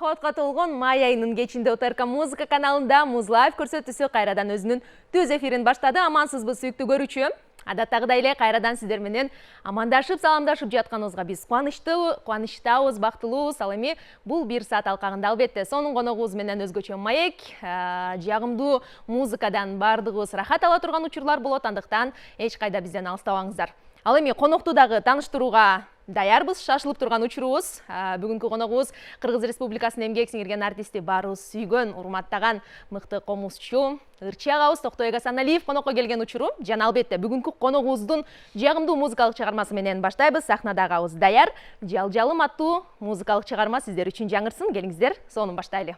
махабатка толгон май айынын кечинде ОТРК музыка каналында Муз Лайв көрсөтүүсү кайрадан өзүнүн түз эфирин баштады. Амансызбы сүйүктүү көрүүчү? Адаттагыдай эле кайрадан сиздер менен амандашып, саламдашып жатканыбызга биз кубанычтабыз, бактылуубуз. Ал эми бул 1 саат алкагында албетте сонун коногубуз менен өзгөчө маек, жагымдуу музыкадан бардыгыбыз рахат ала турган учурлар болот, андыктан эч кайда бизден алыстабаңыздар. Ал эми конокту дагы тааныштырууга даярбыз, шашылып турган учурубуз. Бүгүнкү коногубуз Кыргыз Республикасынын эмгек сиңирген артисти, баарыбыз сүйгөн, урматтаган мыкты комузчу ырчы агабыз Токтобек Асаналиев конокко келген учуру. Жана албетте бүгүнкү коногубуздун жагымдуу музыкалык чыгармасы менен баштайбыз. Сахнада агабыз даяр. Жалжалым аттуу музыкалык чыгарма сиздер үчүн жаңырсын. Келиңиздер, сонун баштайлы.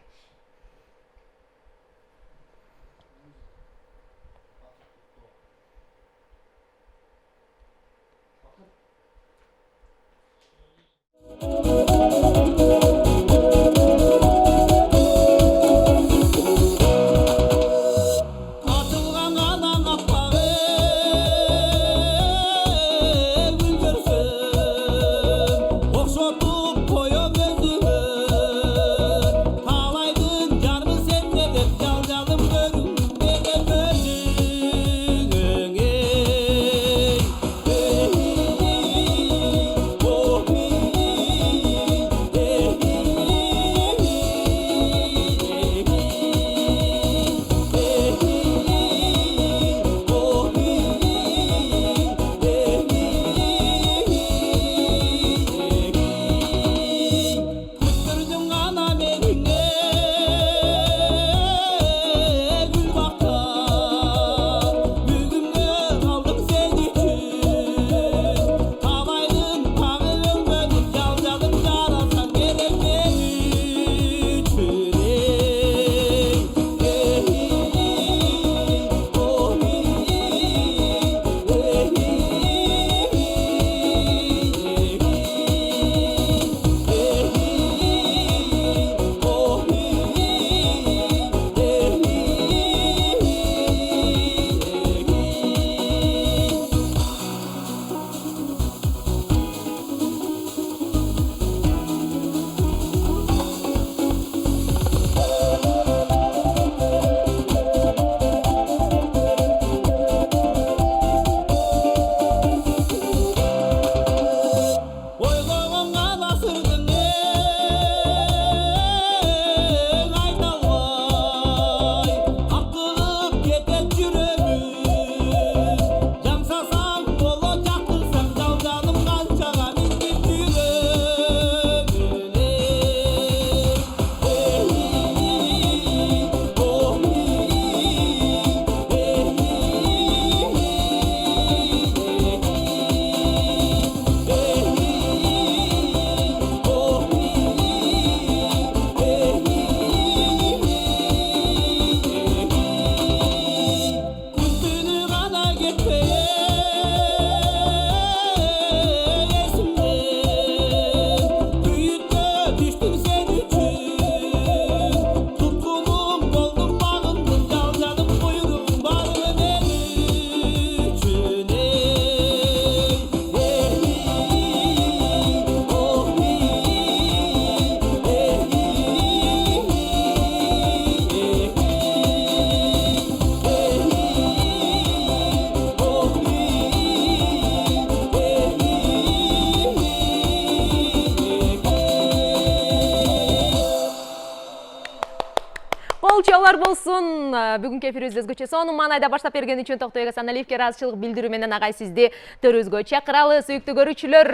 Чалар болсун. Бүгүнкү эфирибиз өзгөчө сонун маанайда баштап берген үчүн Токтобек Асаналиевке ыраазычылык билдирүү менен агай сизди төрүбүзгө чакыралы. Сүйүктүү көрүүчүлөр,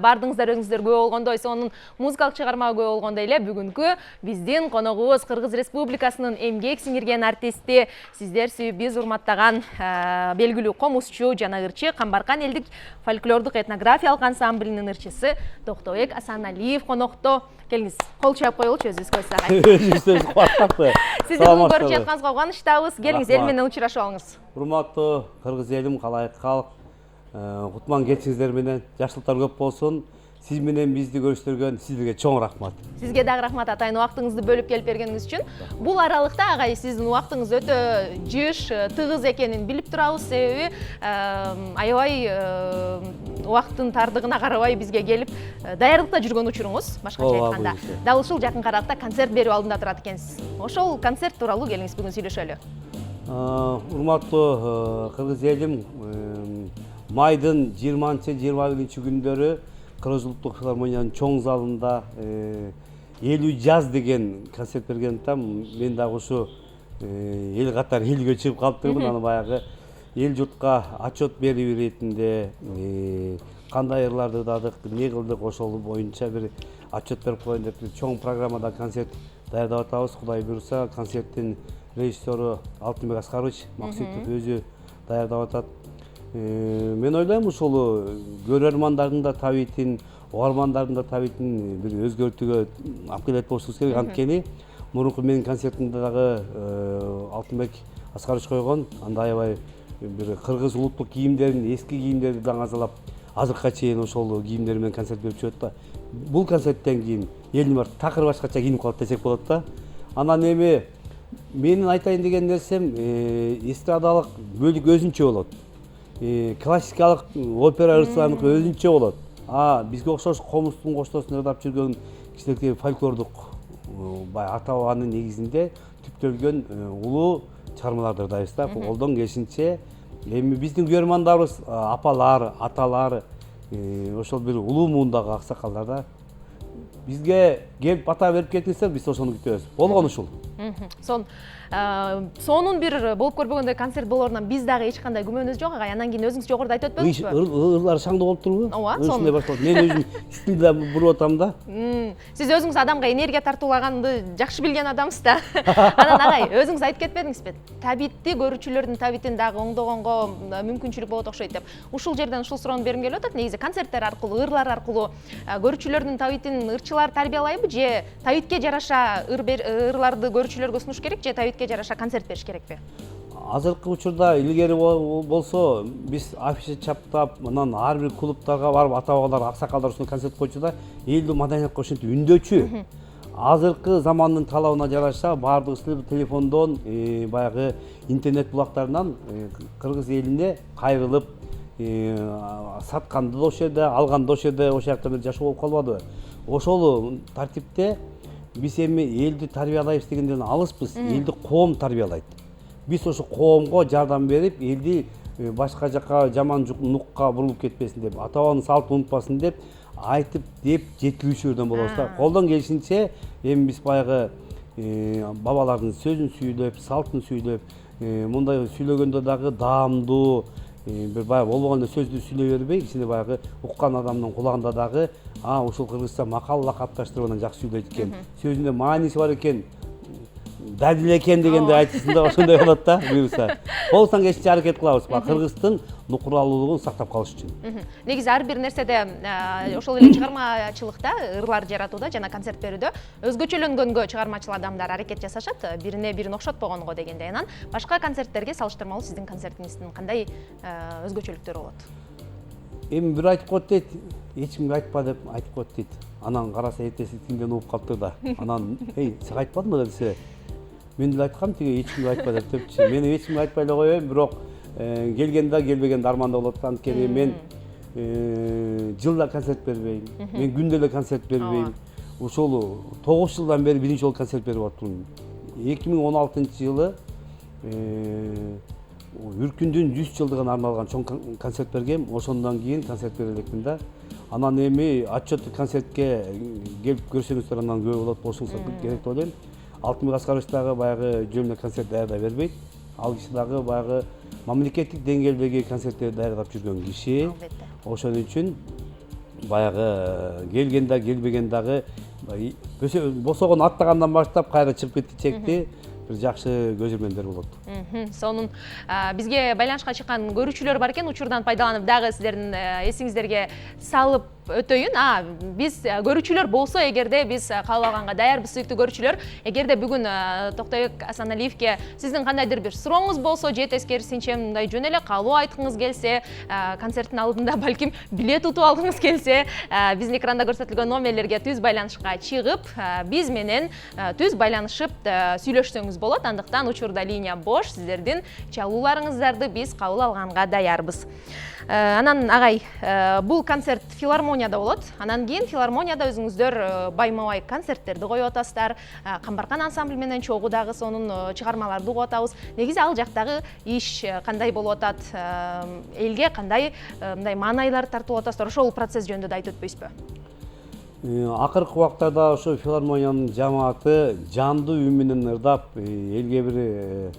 бардыңыздар өңүңүздөр күбө болгондой, сонун музыкалык чыгармага күбө болгондой эле бүгүнкү биздин коногубуз Кыргыз Республикасынын эмгек сиңирген артисти, сиздер сүйүп биз урматтаган белгилүү комузчу жана ырчы Камбаркан элдик фольклордук этнографиялык ансамблинин ырчысы Токтобек Асаналиев конокто. Келиңиз, кол чаап коелучу өзүбүзгө сага. Өзүбүз кубаттакты. Сизди бүгүн көрүп жатканыңызга кубанычтабыз. Келиңиз, эл менен учурашып алыңыз. Урматтуу кыргыз элим, калайык калк, кутман кечиңиздер менен жакшылыктар көп болсун. сиз менен бизди көрүштүргөн сиздерге чоң рахмат. Сизге дагы рахмат атайын, убактыңызды бөлүп келип бергениңиз үчүн. Бул аралыкта агай сиздин убактыңыз өтө жыш, тыгыз экенин билип турабыз, себеби аябай убакыттын тардыгына карабай бизге келип даярдыкта жүргөн учуруңуз, башкача айтканда. Дал ушул жакын аралыкта концерт берүү алдында турат экенсиз. Ошол концерт тууралуу келиңиз бүгүн сүйлөшөлү. Урматтуу кыргыз элим, майдын 20-21 күндөрү Кыргыз улуттук филармониянын чоң залында элүү жаз деген концерт берген там. Мен дагы ушу эл катары элге чыгып калыптырмын. Аны баягы эл журтка отчет берүү иретинде кандай ырларды дадык, эмне кылдык, ошол боюнча бир отчет берип коеюн деп чоң программада концерт даярдап атабыз. Кудай буйруса, концерттин режиссеру Алтынбек Аскарович Максутов өзү даярдап атат. Мен ойлойм ушул көрөрмандардын да табитин, угармандардын да табитин бир өзгөртүүгө алып келет болушубуз керек. Анткени мурунку менин концертимде дагы Алтынбек Аскарович койгон, анда аябай бир кыргыз улуттук кийимдерин, эски кийимдерди даңазалап, азыркыга чейин ошол кийимдер менен концерт берип жүрөт да. Бул концерттен кийин элдин баары такыр башкача кийинип калат десек болот да. Анан эми менин айтайын деген нерсем, эстрадалык бөлүк өзүнчө болот. Классикалык опера ырсаныкы өзүнчө болот. Бизге окшош комузтун коштосун ырдап жүргөн кичинекей фольклордук ата бабанын негизинде түптөлгөн улуу чыгармаларды ырдайбыз да. Колдон келишинче эми биздин көрөрмандарыбыз апалар, аталар, ошол бир улуу муундагы аксакалдар да. Бизге келип бата берип кетиңиздер, биз ошону күтөбүз. Болгон ушул. Сонун бир болуп көрбөгөндөй концерт болорунан биз дагы эч кандай күмөнүбүз жок агай. Андан кийин өзүңүз жогоруда айтып өтпөдүңүзбү? Ырлар шаңдуу болуп турбу? Ооба, ушундай башталат. Мен өзүм стилде буруп атам да. Сиз өзүңүз адамга энергия тартуулаганды жакшы билген адамсыз да. Анан агай, өзүңүз айтып кетпедиңизби? Табитти, көрүүчүлөрдүн табитин дагы оңдогонго мүмкүнчүлүк болот окшойт деп. Ушул жерден ушул суроону бергим келип атат. Негизи концерттер аркылуу, ырлар аркылуу көрүүчүлөрдүн табитин ырчылар тарбиялайбы же табитке жараша ырларды көрүүчүлөргө сунуш керек же табитке жараша концерт бериш керекпи? Азыркы учурда илгери болсо биз афиша чаптап, анан ар бир клубтарга барып ата-бабалар, аксакалдар ушундай концерт койчу да, элди маданиятка ошентип үндөчү. Азыркы замандын талабына жараша баардыгыбыз телефондон, баягы интернет булактарынан кыргыз элине кайрылып, сатканды да ошол жерде, алганды ошол жерде, ошол жакта бир жашоо болуп калбадыбы? Ошол тартипте биз эми элди тарбиялайбыз дегенден алыспыз, элди коом тарбиялайт. Биз ошо коомго жардам берип, элди башка жака жаман нукка бурулуп кетпесин деп, ата-бабанын салтын унутпасын деп айтып деп жеткирүүчүлөрдөн болобуз да. Колдон келишинче эми биз баягы бабалардын сөзүн сүйлөп, салтын сүйлөп, мындай сүйлөгөндө дагы даамдуу, бир баягы болбогондо сөздү сүйлөй бербей, кичине баягы уккан адамдын кулагында дагы ушул кыргызча макал лакапташтырып анан жакшы сүйлөйт экен, сөзүндө мааниси бар экен, дадил экен дегенде айтсын да, ошондой болот да, буюрса. Колубуздан келишинче аракет кылабыз, кыргыздын нукуралуулугун сактап калыш үчүн. Негизи ар бир нерседе ошол эле чыгармачылыкта, ырлар жаратууда жана концерт берүүдө өзгөчөлөнгөнгө чыгармачыл адамдар аракет жасашат, бирине бирин окшотпогонго дегендей. Анан башка концерттерге салыштырмалуу сиздин концертиңиздин кандай өзгөчөлүктөрү болот? Эми бир айтып коет дейт, эч кимге айтпа деп айтып коет дейт. Анан караса эртеси тиңден угуп калыптыр да. Анан, сага айтпадымбы десе, мен деле айткам тиги эч кимге айтпа депчи. Мен эч кимге айтпай эле коеюн, бирок келгенде келбегенде арманда болот. Анткени мен жылда концерт бербейм, мен күндө эле концерт бербейм. Ушул 9 жылдан бери биринчи жолу концерт берип атырмын. 2016-жылы Үркүндүн 100 жылдыгына арналган чоң концерт бергем. Ошондон кийин концерт бере элекмин да. Анан эми отчеттик концертке келип көрсөңүздөр андан көп болот болушуңуздар керек деп ойлойм. Алтынбек Аскарович дагы баягы жөн концерт даярдай бербейт. Ал киши дагы баягы мамлекеттик деңгээлдеги концерттерди даярдап жүргөн киши. Ошон үчүн баягы келгенде келбеген дагы босогон аттагандан баштап кайра чыгып кетти чекти. Бир жакшы көзөрмөндөр болот. Сонун бизге байланышка чыккан көрүүчүлөр бар экен, учурдан пайдаланып дагы сиздердин эсиңиздерге салып өтөйүн. Биз көрүүчүлөр болсо, эгерде биз каалаганга даярбыз, сүйүктүү көрүүчүлөр. Эгерде бүгүн Токтобек Асаналиевке сиздин кандайдыр бир сурооңуз болсо, же тескерисинче мындай жөн эле каалоо айткыңыз келсе, концерттин алдында балким билет утуп алгыңыз келсе, биздин экранда көрсөтүлгөн номерлерге түз байланышка чыгып, биз менен түз байланышып сүйлөшсөңүз болот. Андыктан учурда линия бош, сиздердин чалууларыңыздарды биз кабыл алганга даярбыз. Анан агай, бул концерт филармонияда болот. Анан кийин филармонияда өзүңүздөр байма-бай концерттерди коюп атасыздар. Камбаркан ансамбль менен чогуу дагы сонун чыгармаларды угуп атабыз. Негизи ал жактагы иш кандай болуп атат? Элге кандай мындай маанайлар тартылып атасыздар? Ошол процесс жөнүндө да айтып өтпөйсүзбү? Акыркы убактарда ошо филармониянын жамааты жандуу үн менен ырдап, элге бир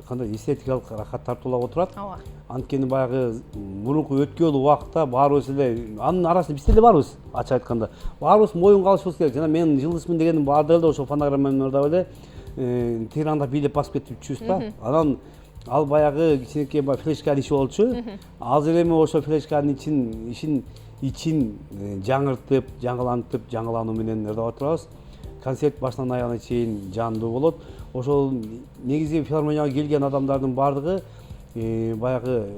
кандай эстетикалык рахат тартуулап отурат. Ооба. Анткени баягы мурунку өткөн убакта баарыбыз эле анын арасында биз деле барбыз, ачык айтканда. Баарыбыз моюнга алышыбыз керек. Жана мен жылдызмын дегеним баардыгы эле ошо фонограмма менен ырдап эле тыйраңдап бийлеп басып кетип жүрчүбүз да. Анан ал баягы кичинекей флешканын иши болчу. Азыр эми ошо флешканын ичин жаңыртып, жаңылантып, жаңылануу менен ырдап отурабыз. Концерт башынан аягына чейин жандуу болот. Ошол негизи филармонияга келген адамдардын баардыгы баягы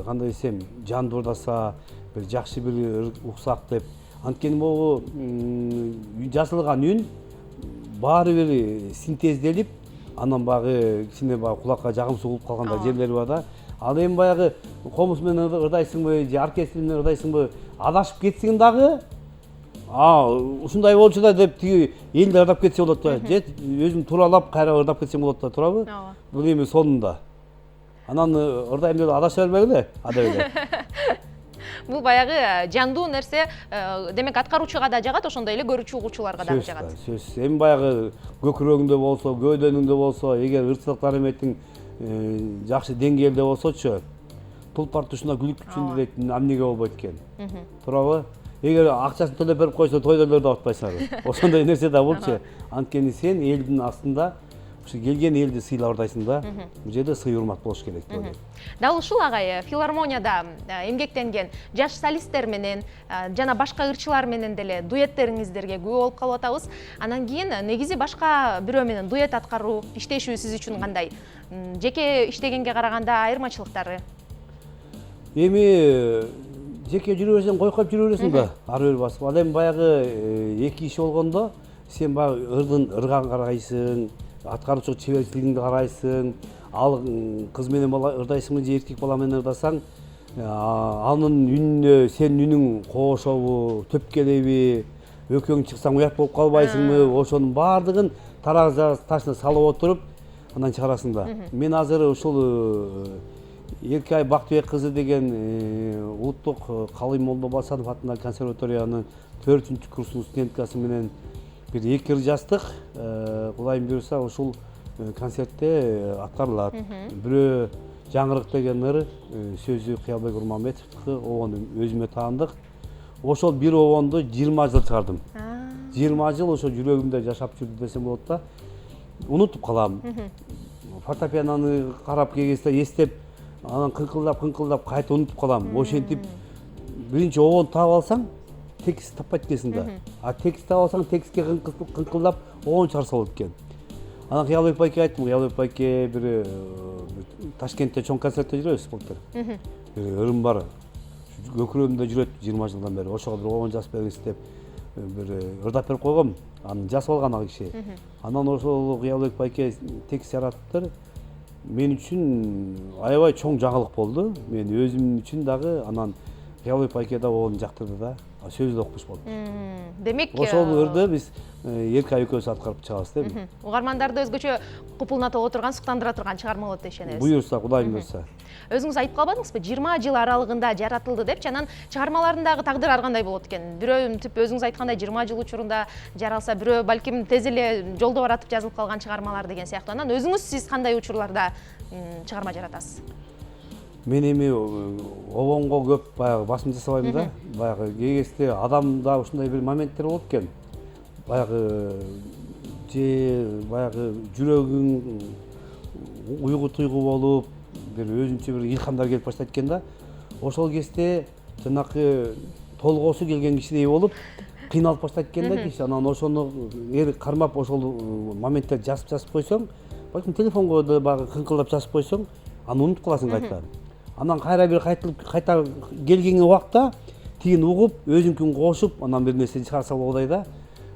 кандай десем, жандуу ырдаса, бир жакшы бир уксак деп. Анткени могу жазылган үн баары бир синтезделип, анан баягы кичине кулакка жагымсыз угулуп калгандай жерлери бар да. Ал эми баягы комуз менен ырдайсыңбы, же оркестр менен ырдайсыңбы, адашып кетсең дагы, ушундай болчу да деп тиги элди ырдап кетсе болот да. Же өзүм тууралап кайра ырдап кетсем болот да, туурабы? Бул эми сонунда. Анан ырдайм деп адаша бербегиле, ада эле. Бул баягы жандуу нерсе, демек аткаруучуга да жагат, ошондой эле көрүүчү угуучуларга дагы жагат. Сөзсүз. Эми баягы көкүрөгүңдө болсо, көөдөнүңдө болсо, эгер ырчылыктар эметиң жакшы деңгээлде болсочу, тулпар тушуна күлүп күчүндү дейт, эмнеге болбойт экен. Туурабы? Эгер акчасын төлөп берип койсо, тойдолор да атпайсыңар. Ошондой нерсе да болчу. Анткени сен элдин астында ушу келген элди сыйлап ырдайсың да. Бул жерде сый урмат болуш керек деп ойлойм. Дал ушул агай, филармонияда эмгектенген жаш солисттер менен жана башка ырчылар менен деле дуэттериңиздерге күбө болуп калып атабыз. Анан кийин негизи башка бирөө менен дуэт аткаруу, иштешүү сиз үчүн кандай? Жеке иштегенге караганда айырмачылыктары? Эми жеке жүрө берсең, койкоп жүрө бересиң да, ары бери басып. Ал эми баягы эки иш болгондо сен баягы ырганга карайсың, аткаруучу чеберчилигиңди карайсың. Ал кыз менен ырдайсыңбы же эркек бала менен ырдасаң, анын үнүнө сенин үнүң кошобу, төпкелеби, өкөң чыксаң уят болуп калбайсыңбы? Ошонун баардыгын тараз ташына салып отуруп, анан чыгарасың да. Мен азыр ушул Эркай Бактыбек кызы деген улуттук Калый Молдобасанов атындагы консерваториянын 4-курстун студенткасы менен бир 2 ыр жаздык. Кудайым буйруса ушул концертте аткарылат. Бирөө Жаңырык деген ыр, сөзү Кыялбек Урманбетовдуку, обону өзүмө таандык. Ошол бир обонду 20 жыл чыгардым. 20 жыл ошо жүрөгүмдө жашап жүрдү десем болот да. Унутуп калам. Фортепианону карап кегесте эстеп, анан кыңкылдап кайта унутуп калам. Ошентип биринчи обонду таап алсаң, текст таппайт экенсиң да. А текст таап алсаң, текстке кыңкылдап обон чыгарса болот экен. Анан Кыялбек байке айттым, Кыялбек байке бир Ташкентте чоң концертте жүрөбүз былтыр. Ырым бар. Көкүрөгүмдө жүрөт 20 жылдан бери. Ошого бир обон жазып бериңиз деп бир ырдап берип койгом. Аны жазып алган ал киши. Анан ошол Кыялбек байке текст жараттыр. Мен үчүн аябай чоң жаңылык болду. Мен өзүм үчүн дагы анан Кыялбек байке да обон жактырды да. Сөзү да окуш болду. Демек ошол ырды биз Эркай экөөбүз аткарып чыгабыз деп. Угармандарды өзгөчө купулнатып отурган, суктандыра турган чыгарма болот деп ишенебиз. Буюрса, Кудайым буйруса. Өзүңүз айтып калбадыңызбы? 20 жыл аралыгында жаратылды деп, анан чыгармаларындагы тагдыр ар кандай болот экен. Бирөө өзүңүз айткандай 20 жыл учурунда жаралса, бирөө балким тез эле жолдо баратып жазылып калган чыгармалар деген сыяктуу. Анан өзүңүз сиз кандай учурларда чыгарма жаратасыз? Мен эми обонго көп баягы басым жасабайм да. Баягы кегесте адамда ушундай бир моменттер болот экен. Баягы жүрөгүң уйгу туйгу болуп, бир өзүнчө бир илхамдар келип баштайт экен да. Ошол кезде жанакы толгоосу келген кишидей болуп кыйналып баштайт экен да киши. Анан ошону кармап ошол моменттерди жазып койсоң, балким телефонго да багы кыңкылдап жазып койсоң, аны унутуп каласың кайта. Анан кайра бир кайта келген убакта тигин угуп, өзүнкүн кошуп, анан бир нерсе чыгарса болгудай да.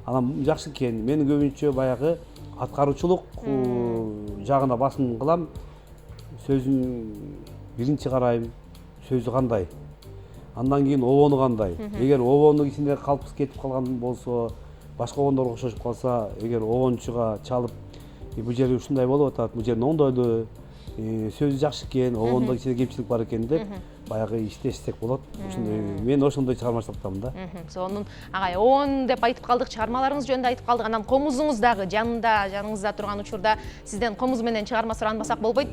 Анан жакшы экен. Мен көбүнчө баягы аткаруучулук жагына басым кылам. Сөзүн биринчи карайм, сөзү кандай. Андан кийин обону кандай. Эгер обону ичинде калпсыз кетип калган болсо, башка обондорго окшошуп калса, эгер обончуга чалып, бул жери ушундай болуп атат, бул жерин оңдойлу, сөзү жакшы экен, обондо ичинде кемчилик бар экен деп баягы иштешсек болот. Ошондой мен ошондой чыгармачылыктамын да. Сонун агай обон деп айтып калдык, чыгармаларыңыз жөнүндө айтып калдык. Анан комузуңуз дагы жаныңызда турган учурда сизден комуз менен чыгарма суранбасак болбойт.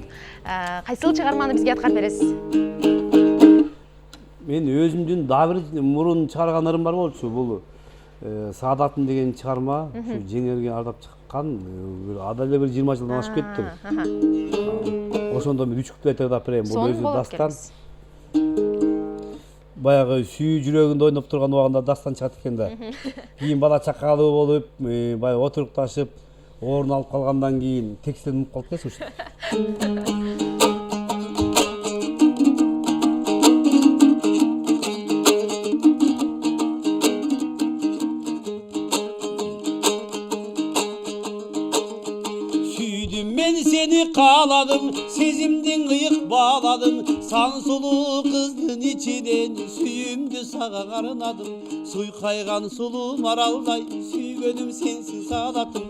Кайсыл чыгарманы бизге аткарып бересиз? Мен өзүмдүн дагы бир мурун чыгарган ырым бар болчу. Бул Саадатын деген чыгарма, ушу жеңерге ардап чыккан, ада эле бир 20 жылдан ашып кетти. Ошондо мен 3 куплет ырдап берем. Бул өзү дастан. Баягы сүйүү жүрөгүндө ойноп турган убагында дастан чыгат экен да. Кийин бала чакалуу болуп, баягы отурукташып, орун алып калгандан кийин текстен унуп калып кетесиз ушу. Мен seni kağladım, sezimdin ıyık bağladım. Sansulu kızdın içiden, süyümdü sağa karınadım. Suy kaygan sulu maralday, süygönüm sensiz ağlatım.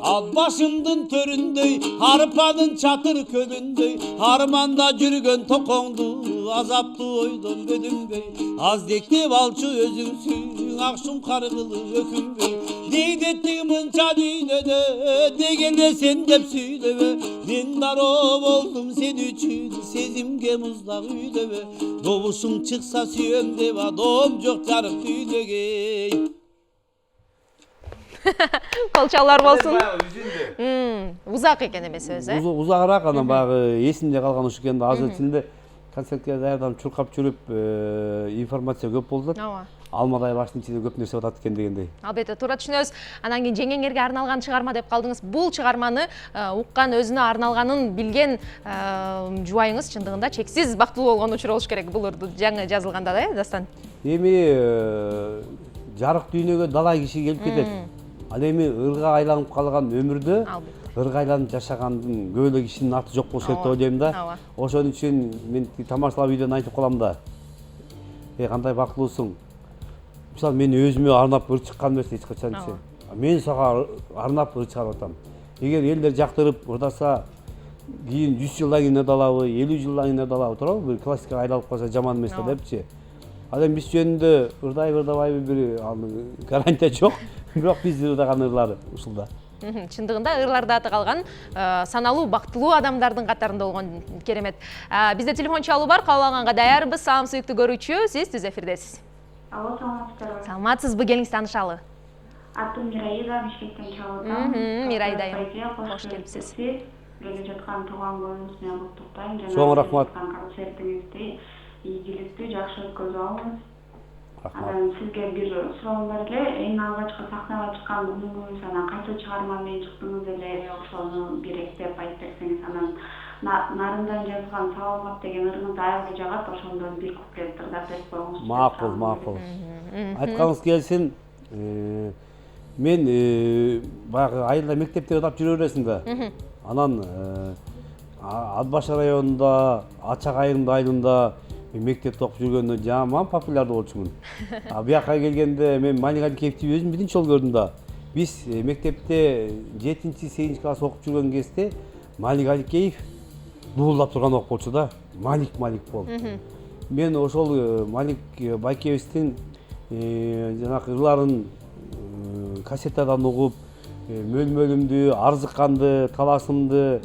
Ad başımdın töründöy, harpadın çatır kölündöy. Harmanda jürgön tokoңду, azaplı oydon bölünböy. Azdekti balçı özüngsün, akşam kargılı ökünböy. Deydettin mınça düğünede, degende sen dep süylebe. Dindar oldum sen üçün, sezimge muzlak üylebe. Doğuşum çıksa süyem deva, doğum жоқ жарык düğünege. Колчалар болсун. Узак экен эмес өзү. Узагыраак анан баягы эсимде калган ушу экен да. Азыр ичинде концертке даярданып чуркап жүрүп, информация көп болду. Алмадай баштын ичинде көп нерсе атат экен дегендей. Албетте туура түшүнөбүз. Анан кийин жеңеңерге арналган чыгарма деп калдыңыз. Бул чыгарманы уккан, өзүнө арналганын билген жубайыңыз чындыгында чексиз бактылуу болгон учур болуш керек. Бул жаңы жазылганда да, Дастан. Эми жарык дүйнөгө дала киши келип кетет. Ал эми ырга айланып калган өмүрдө ырга айланып жашагандын көп эле кишинин аты жок болуш керек деп ойлойм да. Ошон үчүн мен тамашалап үйдөн айтып калам да. Кандай бактылуусуң. Мисалы мен өзүмө арнап ыр чыккан эмес эч качан десе. Мен сага арнап ыр чыгарып атам. Эгер элдер жактырып ырдаса, кийин 100 жылдан кийин ырдалабы, 50 жылдан кийин ырдалабы, туурабы? Бир классикага айланып калса жаман эмес да депчи. Ал эми биз жөнүндө ырдайбы ырдабайбы бир гарантия жок. Бирок биз ырдаган ырлар ушулда. Чындыгында ырларда аты калган саналуу бактылуу адамдардын катарында болгон керемет. Бизде телефон чалуу бар, кабыл алганга даярбыз. Салам сүйүктүү көрүүчү, сиз түз эфирдесиз. Алло, саламатсыздарбы. Саламатсызбы, келиңиз таанышалы. Атым Мираида, Бишкектен чалып атам. Мираида айым, кош келипсиз. Келе жаткан туулган күнүңүз менен куттуктайм. Чоң рахмат. Концертиңизди ийгиликтүү, жакшы өткөзүп алыңыз. Рахмат. Анан сизге бир суроом бар эле. Эң алгачкы сахнага чыккан күнүңүз, анан кайсы чыгарма менен чыктыңыз эле, ошону бир эстеп айтып берсеңиз. Анан Нарындан жазган Саламат деген ырыңыз аябай жагат, ошондон бир куплет ырдап берип коюңуз. Макул. Айтканыңыз келсин. Мен баягы айылда мектепте ырдап жүрө бересиң да. Анан Ат Баш районунда, Ачак айылында мектепте окуп жүргөндө жаман популярдуу болчумун. Бияка келгенде мен Малик Аликеевди өзүм биринчи жолу көрдүм да. Биз мектепте 7-8 класс окуп жүргөн кезде Малик Аликеев дуулдап турган окуп болчу да. Малик болуп. Мен ошол Малик Байкебевдин жанагы ырларын кассетадан угуп, мөлмөлүмдү, арзыкканды, таласымды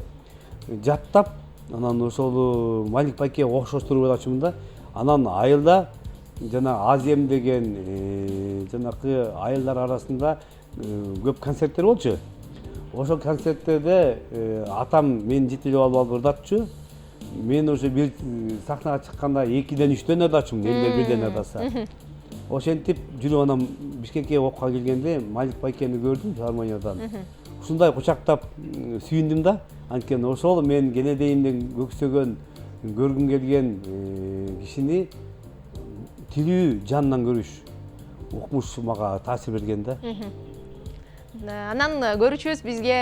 жаттап, анан ошол Малик Байкебе окшоштуруп атчумун да. Анан айылда жана Азем деген жанагы айылдар арасында көп концерттер болчу. Ошол концерттерде атам мени жетелеп алып ырдатчу. мен уже бир сахнага чыкканда 2ден 3дөн адачумун, элдер бирден адаса. Ошентип жүрүп анан Бишкекке окууга келгенде Малик Байкени көрдүм филармониядан. Ушундай кучактап сүйүндүм да. Анткени ошол мен кенедейинден көксөгөн, көргүм келген кишини тирүү жанынан көрүш, укмуш мага таасир берген да. Анан көрүүчүбүз бизге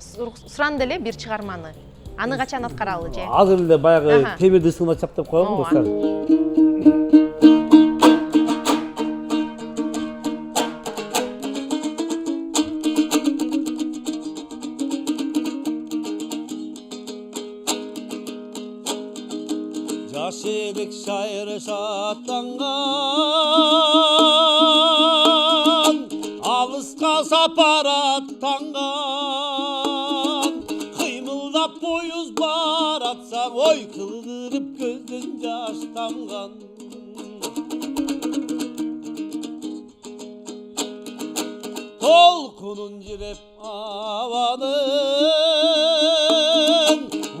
суранды эле бир чыгарманы. Аны качан аткаралы же? Азыр эле баягы темирди сыгына чаптап койгон достор. Жаш элек шайыр шаттанган, алыска сапар аттанган, кыймылдап поюз баратсаң, ой кылдырып көздөн жаш тамган. Толкунун жиреп абанын,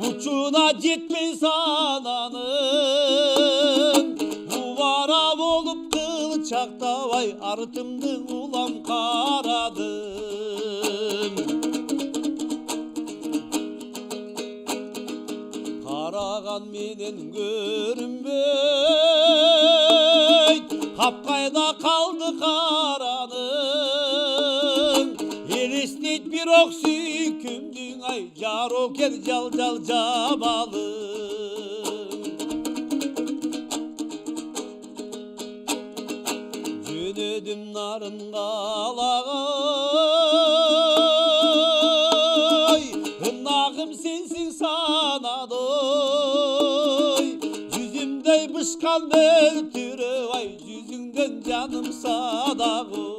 учуна жетпей сананын, убара болуп кылчактабай артымды улам карадым. Караган менен көрүнбөйт, капкайда калды караның, элестейт бирок сүйкүмдүң ай жарокер жал-жал жабалың. Жөнөдүм нарын калага, ынагым сенсиң санадой, жүзүмдөй бышкан мөлтүрөп ай жүзүңдөн жаным садагой.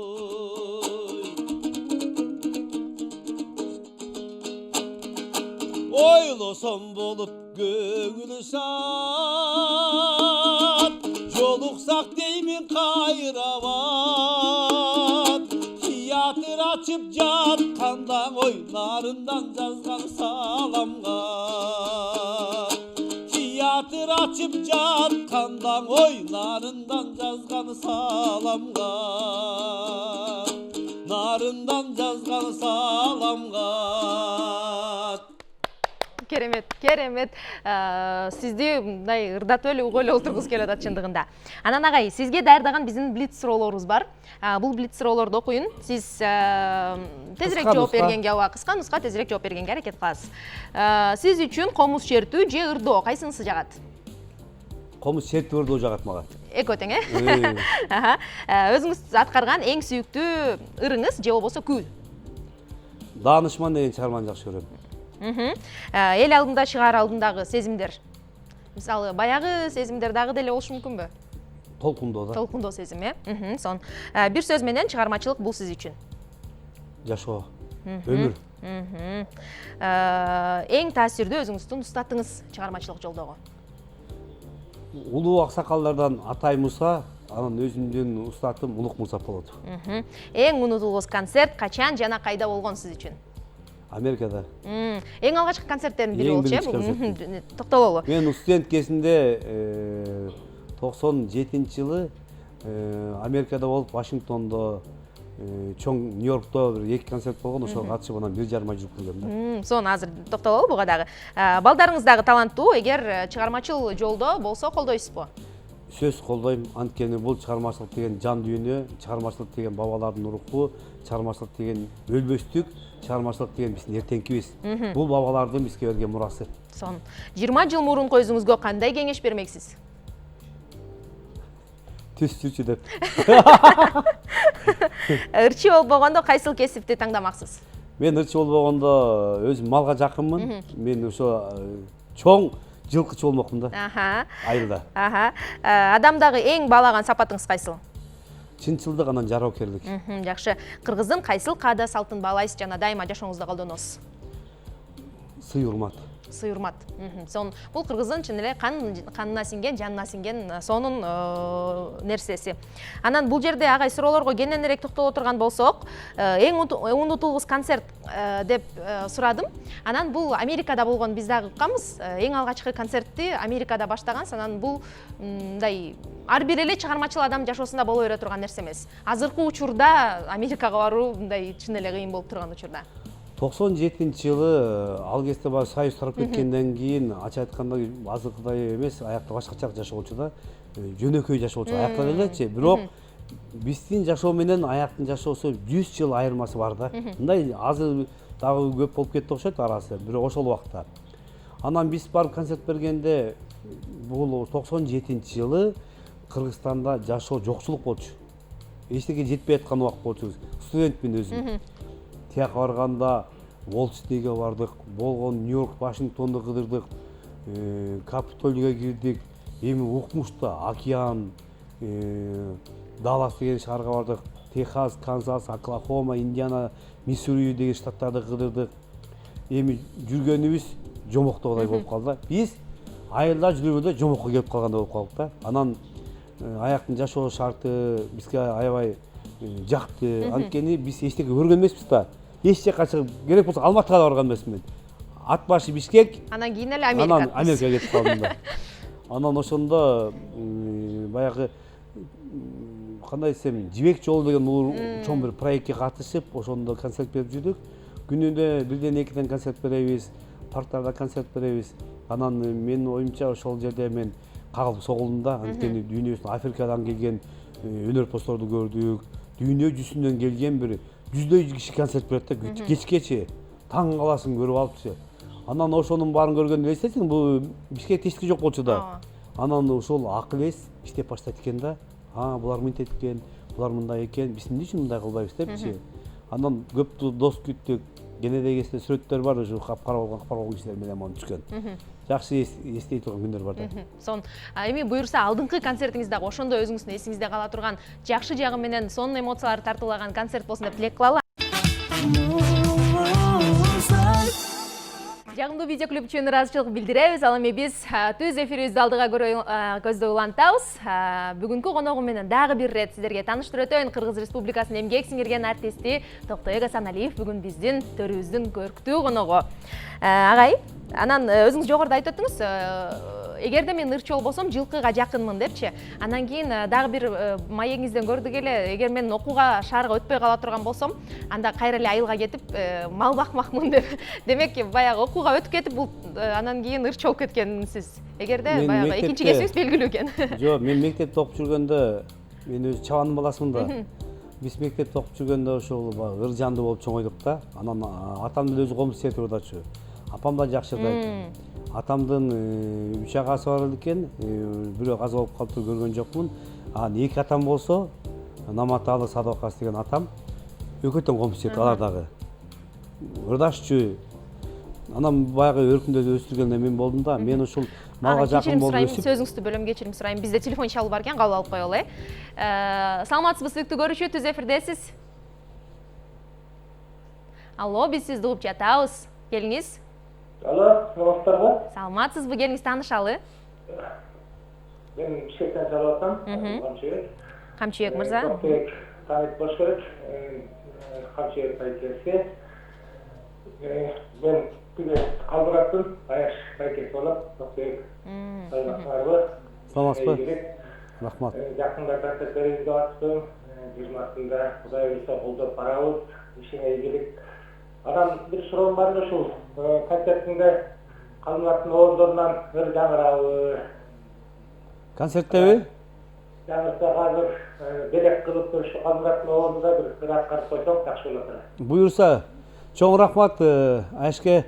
Ойлосом болуп көңүл шат, жолуксак деймин кайрабат, театр ачып жатканда ой нарындан жазган саламга. Театр ачып жатканда ой нарындан жазган саламга, нарындан жазган саламга. Керемет, керемет. Сизди мындай ырдатып эле угуп эле отургуз келет чындыгында. Анан агай, сизге даярдаган биздин блиц суроолорубуз бар. Бул блиц суроолорду окуйун. Сиз тезирээк жооп бергенге, кыска нуска тезирээк жооп бергенге аракет кыласыз. Сиз үчүн комуз чертүү же ырдоо кайсынысы жагат? Комуз чертүү, ырдоо жагат мага. Экөө тең, Өзүңүз аткарган эң сүйүктүү ырыңыз же болбосо күү? Даанышман деген чыгарманы жакшы көрөм. Эл алдында чыгаар алдындагы сезимдер. Мисалы, баягы сезимдер дагы деле болушу мүмкүнбү? Толкундоо да. Толкундоо сезим, Сон. Бир сөз менен чыгармачылык бул сиз үчүн? Жашоо, өмүр. Эң таасирдүү өзүңүздүн устатыңыз чыгармачылык жолдогу? Улуу аксакалдардан Атай Муса, анан өзүмдүн устатым Улук Муса болот. Эң унутулгус концерт качан жана кайда болгон сиз үчүн? Америкада. Эң алгачкы концерттердин бири болчу, токтололу. Мен студент кезинде 97-жылы Америкада болуп, Вашингтондо, чоң Нью-Йоркто бир 2 концерт болгон, ошого катышып анан 1,5 ай жүрүп келдим да. Сон азыр токтололу буга дагы. Балдарыңыз дагы таланттуу, эгер чыгармачыл жолдо болсо колдойсузбу? Сөз колдойм, анткени бул чыгармачылык деген жан дүйнө, чыгармачылык деген бабалардын уруху, чыгармачылык деген өлбөстүк, чыгармачылык деген биздин эртеңкибиз. Бул бабалардын бизге берген мурасы. Сон 20 жыл мурунку өзүңүзгө кандай кеңеш бермексиз? Түз жүрчү деп. Ырчы болбогондо кайсыл кесипти таңдамаксыз? Мен ырчы болбогондо өзүм малга жакынмын. Мен ошо чоң жылкычы болмокмун да. Айылда. Адамдагы эң баалаган сапатыңыз кайсыл? Чынчылдык, анан жароокерлик. Жакшы. Кыргыздын кайсыл каада салтын баалайсыз жана дайыма жашооңузда колдоносуз? Сый урмат. сый урмат. Сон бул кыргыздын чын эле канына сиңген, жанына сиңген сонун нерсеси. Анан бул жерде агай суроолорго кененирээк токтоло турган болсок, эң унутулгус концерт деп сурадым. Анан бул Америкада болгон, биз дагы укканбыз. Эң алгачкы концертти Америкада баштаган. Анан бул мындай ар бир эле чыгармачыл адам жашоосунда боло бере турган нерсе эмес. Азыркы учурда Америкага баруу мындай чын эле кыйын болуп турган учурда. 97-жылы ал кезде бар союз тарап кеткенден кийин ачык айтканда азыркыдай эмес, аякта башкача жашоочу да, жөнөкөй жашоочу аякта элечи. Бирок биздин жашоо менен аяктын жашоосу 100 жыл айырмасы бар да. Мындай азыр дагы көп болуп кетти окшойт арасы, бирок ошол убакта. Анан биз барып концерт бергенде бул 97-жылы Кыргызстанда жашоо жокчулук болчу. Эчтеке жетпей аткан убак болчу. Студентмин өзүм. Тияка барганда Уолл-стритке бардык, болгон Нью-Йорк, Вашингтонду кыдырдык, Капитолийге кирдик, эми укмушта Океан, Даллас деген шаарга бардык, Техас, Канзас, Оклахома, Индиана, Миссури деген штаттарды кыдырдык. Эми жүргөнүбүз жомоктогудай болуп калды. Биз айылда жүргөндө жомокко келип калгандай болуп калдык да. Анан аяктын жашоо шарты бизге аябай жакты. Анткени биз эчтеке көргөн эмеспиз да. Эч жакка чыгып, керек болсо Алматыга да барган эмесмин. Ат башы Бишкек. Анан кийин эле Америкага. Анан Америкага кетип калдым да. Анан ошондо баягы кандай десем, Жибек жолу деген чоң бир проектке катышып, ошондо концерт берип жүрдүк. Күнүнө бирден экиден концерт беребиз, парктарда концерт беребиз. Анан менин оюмча ошол жерде мен кагылып согулдум да. Анткени дүйнөбүздүн Африкадан келген өнөрпоздорду көрдүк. Дүйнө жүзүнөн келген бир 100 киши концерт берет да, кечкечи таң каласың көрүп алыпчы. Анан ошонун баарын көргөндө эстесиң, бул Бишкекте эч жок болчу да. Анан ошол акыл эс иштеп баштайт экен да. Булар мынтет экен, булар мындай экен, биз эмне үчүн мындай кылбайбыз депчи. Анан көп дос күттүк. Кенеде кезде сүрөттөр бар, ушу капкар кишилер менен мону түшкөн. Жакшы эстей турган күндөр бар да. Сон эми буюрса алдыңкы концертиңиз дагы ошондой өзүңүздүн эсиңизде кала турган жакшы жагы менен сонун эмоциялар тартуулаган концерт болсун деп тилек кылалы. Жагымдуу видео клип үчүн ыраазычылык билдиребиз. Ал эми биз түз эфирибизди алдыга көздөй улантабыз. Бүгүнкү коногум менен дагы бир ирет сиздерге тааныштырып өтөйүн. Кыргыз Республикасынын эмгек сиңирген артисти Токтой Гасаналиев бүгүн биздин төрүбүздүн көрктүү коногу. Агай, анан өзүңүз жогоруда айтып өттүңүз, эгерде мен ырчол болсом жылкыга жакынмын депчи. Анан кийин дагы бир маегиңизден көрдүк эле, эгер мен окууга шаарга өтпөй кала турган болсом, анда кайра эле айылга кетип мал бакмакмын деп. Демек, баягы окууга өтүп кетип, бул анан кийин ырчы болуп кеткенсиз. Эгерде баягы экинчи кесибиңиз белгилүү экен. Жок, мен мектепте окуп жүргөндө, мен өзү чабандын баласымын да. Биз мектепте окуп жүргөндө ошол ыр жанды болуп чоңойдук да. Анан атамдын өзү комуз сетип турдачу. Апам да жакшы айтат. Атамдын 3 агасы бар экен, бирөө каза болуп калыптыр, көргөн жокмун. Анан 2 атам болсо, Наматалы Садыкас деген атам, экөөтөн комуз сет, алар дагы. Ырдашчу. Анан баягы өркүндө өстүргөндө мен болдум да. Мен ушул малга жакын болуп өсүп. Сөзүңүздү бөлөм, кечирим сурайм. Бизде телефон чалып бар экен, кабыл алып коелу. Саламатсызбы, сүйүктүү көрүүчү, түз эфирдесиз. Алло, биз сизди угуп жатабыз. Келиңиз. Алло, саламатсыздарбы? Саламатсызбы, келиңиз таанышалы. Мен Бишкектен чалып атам, Камчыбек. Камчыбек мырза. Камчыбек таанып болуш керек. Камчыбек айтты. Мен күнү калдыраттым, аяш байкет болуп, Камчыбек. Саламатсыздарбы? Саламатсызбы? Рахмат. Жакында концерт беребиз деп аттым. 20-сында Кудай буйруса колдоп барабыз. Ишиңе ийгилик. Анан бир суроом бар эле ушул концертинде Калмураттын оордорунан ыр жаңырабы. Концерттеби? Жаңырса азыр белек кылып ушу Калмураттын оордунда бир ыр аткарып койсоң жакшы болот. Буюрса, чоң рахмат Ашке.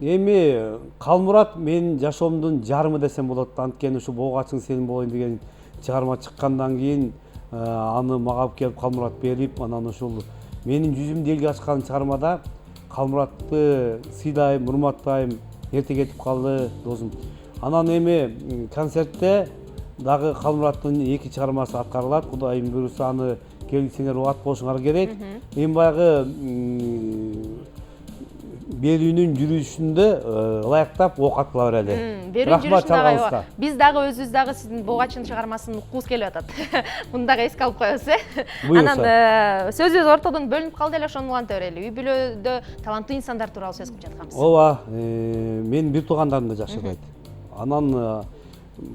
Эми Калмурат менин жашоомдун жарымы десем болот. Анткени ушу Боогачың сенин болоюн деген чыгарма чыккандан кийин аны мага алып келип Калмурат берип, анан ушул менин жүзүмдү элге ачкан чыгармада Калмуратты сыйлайм, урматтайм, эрте кетип калды досум. Анан эми концертте дагы Калмураттын 2 чыгармасы аткарылат. Кудайым буйруса аны келсеңер убат болушуңар керек. Эми баягы берүүнүн жүрүшүндө ылайыктап ок атыла берели. Берүүнүн Рахмат чалганыңызга. Биз дагы өзүбүз дагы сиздин Богачын чыгармасын уккубуз келип атат. Муну дагы эске алып коебуз, Буюрса. Анан сөзүбүз ортодон бөлүнүп калды эле, ошону уланта берели. Үй бүлөдө таланттуу инсандар тууралуу сөз кылып жатканбыз. Ооба, менин бир туугандарым да жакшы байт. Анан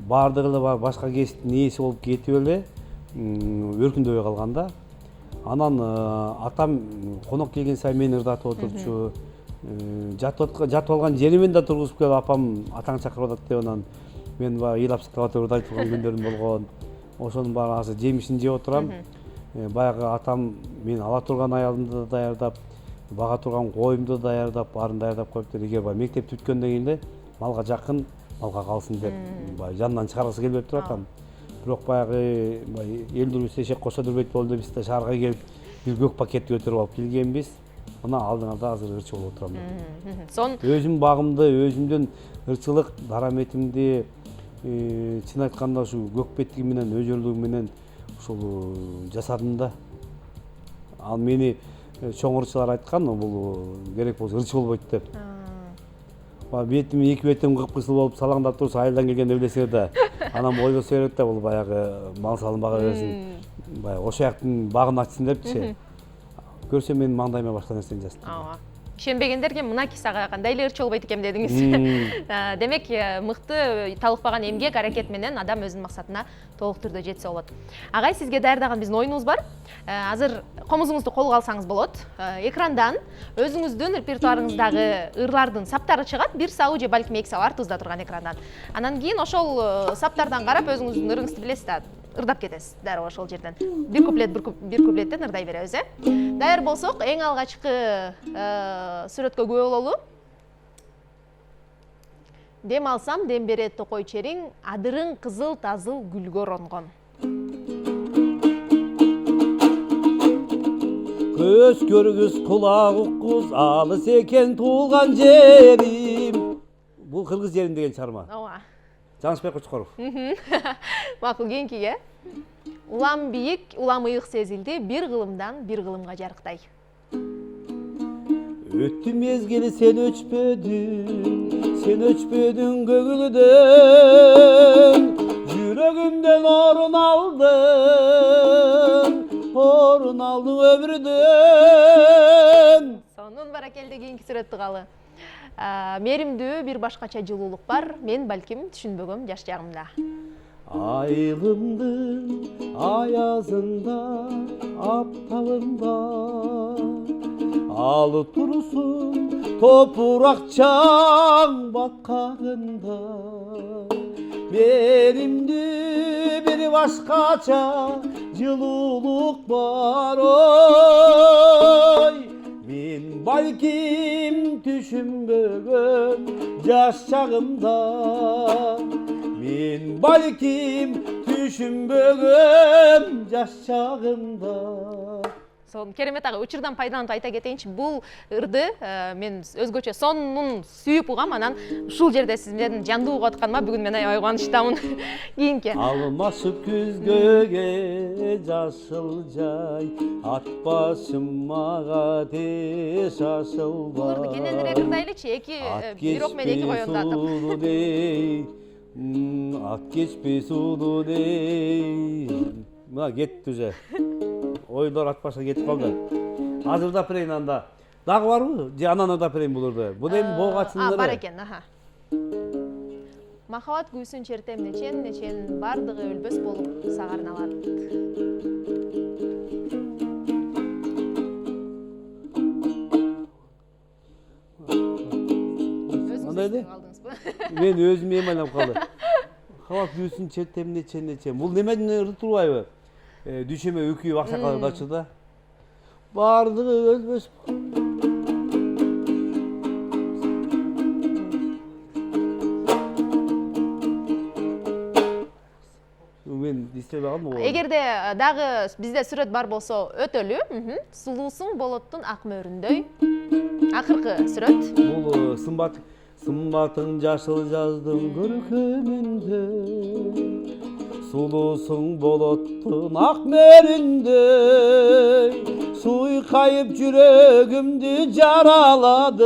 баардыгы эле башка кесиптин ээси болуп кетип эле өркүндөбөй калган да. Анан атам конок келген сайын мени ырдатып отурчу. Жатып алган жеримен да тургузуп келип апам атаң чакырып атат деп анан мен баягы ыйлап сыктап атып ырдайтып турган күндөрүм болгон. Ошонун баары азыр жемишин жеп отурам. Баягы атам мен ала турган аялымды да даярдап, бага турган коюмду да даярдап, баарын даярдап коюптур. Эгер баягы мектепти бүткөндөн кийин эле малга жакын, малга калсын деп баягы жанынан чыгаргысы келбеп тур атам. Бирок баягы элдирүүсү эшек кошо дүрбөйт болду, биз да шаарга келип бир көк пакетти көтөрүп алып келгенбиз. Мына алдыңарда азыр ырчы болуп отурам. Өзүм багымды, өзүмдүн ырчылык дараметимди чын айтканда ушу көкпеттиги менен, өжөрлүгү менен ушул жасадым да. Ал мени чоң ырчылар айткан, бул керек болсо ырчы болбойт деп. Бетим, эки бетим кыпкызыл болуп салаңдап турса, айылдан келгенде билесиңер да. Анан ойлосо берет да, бул баягы мал салынбага берсин. Баягы ошол жактын багын ачсын депчи. Көрсө менин маңдайыма башка нерсени жазды. Ишенбегендерге мына кисага кандай эле ырчы болбойт экем дедиңиз. Демек, мыкты талыкпаган эмгек, аракет менен адам өзүнүн максатына толук түрдө жетсе болот. Агай, сизге даярдаган биздин оюнубуз бар. Азыр комузуңузду колго алсаңыз болот. Экрандан өзүңүздүн репертуарыңыздагы ырлардын саптары чыгат. Бир сабы же балким эки сабы артыбызда турган экрандан. Анан кийин ошол саптардан карап өзүңүздүн ырыңызды билесиз да, ырдап кетесиз. Дароо ошол жерден. Бир куплеттен ырдай беребиз, Даяр болсок, эң алгачкы сүрөткө күбө бололу. Дем алсам, дем берет токой чериң, адырың кызыл тазыл гүлгө оронгон. Көз көргүз, кулак уккуз, алыс экен туулган жерим. Бул кыргыз жерим деген чарма. Ооба. Жаңышбек Кучкоров. Макул, кийинкиге. Улам бийик, улам ыйык сезилди, бир кылымдан бир кылымга жарыктай. Өттү мезгили сен өчпөдүң көңүлдөн, жүрөгүмдөн орун алдың өмүрдөн. Сонун баракелде, кийинки сүрөттү калы. Меримдүү бир башкача жылуулук бар, мен балким түшүнбөгөм жаш жагымда. Айылымдын аязында, аптабында алып турсун топуракчаң баткагында. Меримдүү бир башкача жылуулук бар, ой. Мен балким түшүнбөгөм жаш чагымда. Мен балким түшүнбөгөм жаш чагымда. Керемет ага, учурдан пайдаланып айта кетейинчи, бул ырды мен өзгөчө сонун сүйүп угам, анан ушул жерде сиз менен жандуу угуп атканыма бүгүн мен аябай кубанычтамын. Кийинки. Алмашып күзгөгө жашыл жай, ат башым мага тез шашылбай. Бул ырды кененирээк ырдайлычы, бирок мен эки коюндатып. Ат кечпей сууну дей. Мына кетти уже. Ойлор ат башына кетип калды. Азыр ырдап берейин анда. Дагы барбы? Же анан ырдап берейин бул ырды? Бул эми Богачынын ыры. Бар экен, Махабат күйсүн чертем нечен, бардыгы өлбөс болуп сага арналат. Мен өзүм эми айланып калды. Махабат күйсүн чертем нечен. Бул немеден ырды турбайбы? Düşeme öküyüp aksakalır kaçırda. Bardığı ölmüş. Men diste bagam mı? Эгерде дагы бизде сүрөт бар болсо өтөлү. Сулуусуң болоттун ак мөрүндөй. Акыркы сүрөт. Бул сымбатың жашыл жаздың көркөмүндө. сулуусуң болоттун ак мээриңдей, суйкайып жүрөгүмдү жараладың,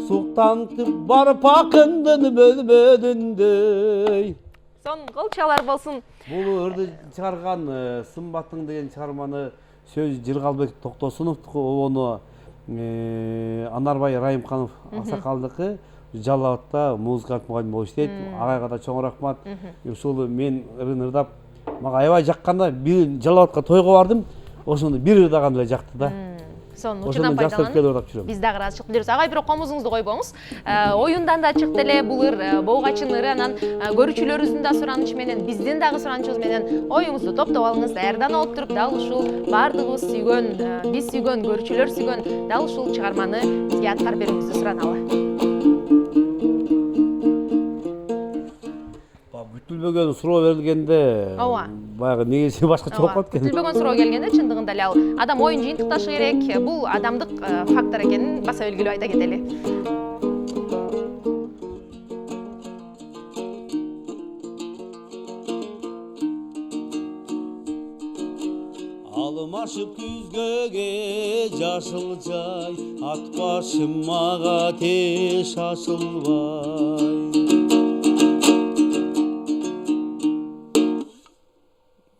суктантып барып акындын бөлмөдүндөй. Сон кылчалар болсун. Бул ырды чыгарган Сымбаттың деген чыгарманы сөз Жыргалбек Токтосуновдуку, обону Анарбай Райымханов аксакалдыкы. Жалалатта музыкант мугалим болуп иштейт. Агайга да чоң рахмат. Ушул мен ырдап, мага аябай жакканда бир Жалалатка тойго бардым. Ошондо бир ырдаган эле жакты да. Сон учурдан пайдаланып биз дагы ыраазы чыгып билебиз. Агай, бирок комузуңузду койбоңуз. Оюндан да чыкты эле бул ыр, Боогачын ыры, анан көрүүчүлөрүбүздүн да суранычы менен, биздин дагы суранычыбыз менен оюңузду топтоп алыңыз. Даярдан алып туруп, дал ушул бардыгыбыз сүйгөн, биз сүйгөн, көрүүчүлөр сүйгөн дал ушул чыгарманы бизге аткарып берүүңүздү сураналы. Бүтүлбөгөн суроо берилгенде, баягы негизи башкача болуп калат экен. Бүтүлбөгөн суроо келгенде чындыгында эле ал адам оюн жыйынтыкташы керек. Бул адамдык фактор экенин баса белгилеп айта кетели. Алмашып күзгөге жашыл жай, ат башым мага теш ашылбай.